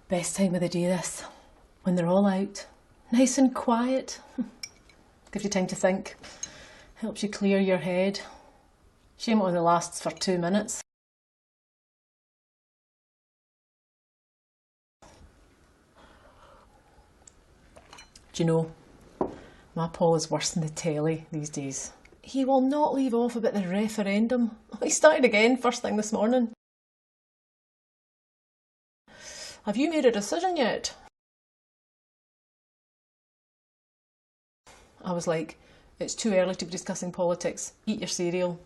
Best time of the day this, when they're all out, nice and quiet. Gives you time to think, helps you clear your head. Shame it only lasts for 2 minutes. Do you know, my Paul is worse than the telly these days. He will not leave off about the referendum. He started again first thing this morning. Have you made a decision yet? I was like, it's too early to be discussing politics. Eat your cereal.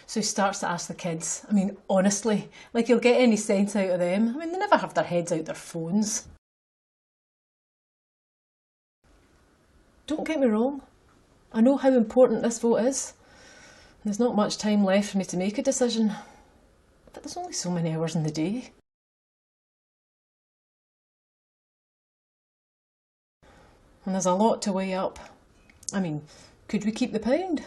So he starts to ask the kids, I mean, honestly, like he'll get any sense out of them. I mean, they never have their heads out their phones. Don't get me wrong, I know how important this vote is. There's not much time left for me to make a decision, but there's only so many hours in the day. And there's a lot to weigh up. I mean, could we keep the pound?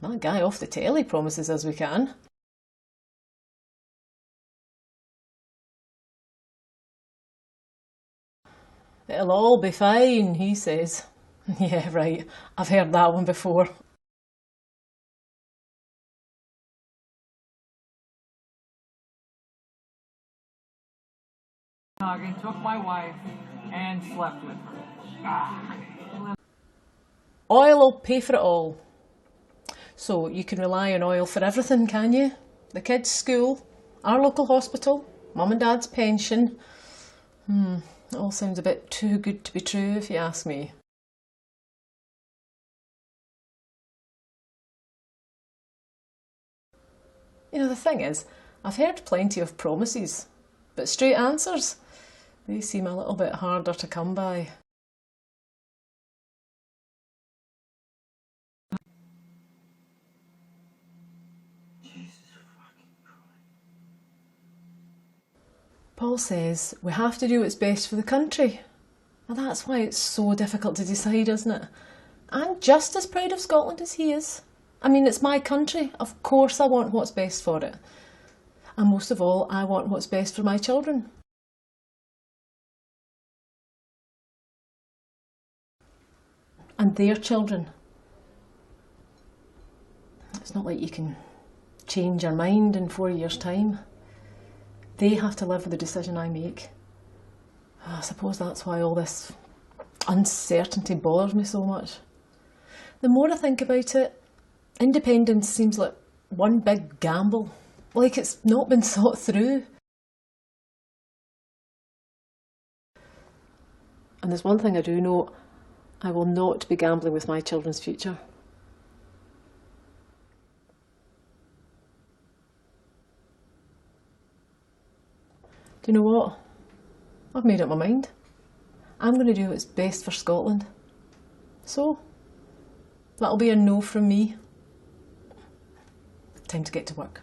That guy off the telly promises us we can. It'll all be fine, he says. Yeah, right, I've heard that one before. Took my wife and slept with her. Oil will pay for it all. So you can rely on oil for everything, can you? The kids' school, our local hospital, mum and dad's pension. It all sounds a bit too good to be true if you ask me. You know, the thing is, I've heard plenty of promises, but straight answers, they seem a little bit harder to come by. Paul says we have to do what's best for the country. And that's why it's so difficult to decide, isn't it? I'm just as proud of Scotland as he is. I mean, it's my country. Of course I want what's best for it. And most of all, I want what's best for my children. And their children. It's not like you can change your mind in 4 years' time. They have to live with the decision I make. I suppose that's why all this uncertainty bothers me so much. The more I think about it, independence seems like one big gamble, like it's not been thought through. And there's one thing I do know, I will not be gambling with my children's future. Do you know what? I've made up my mind. I'm going to do what's best for Scotland. So, that'll be a no from me. Time to get to work.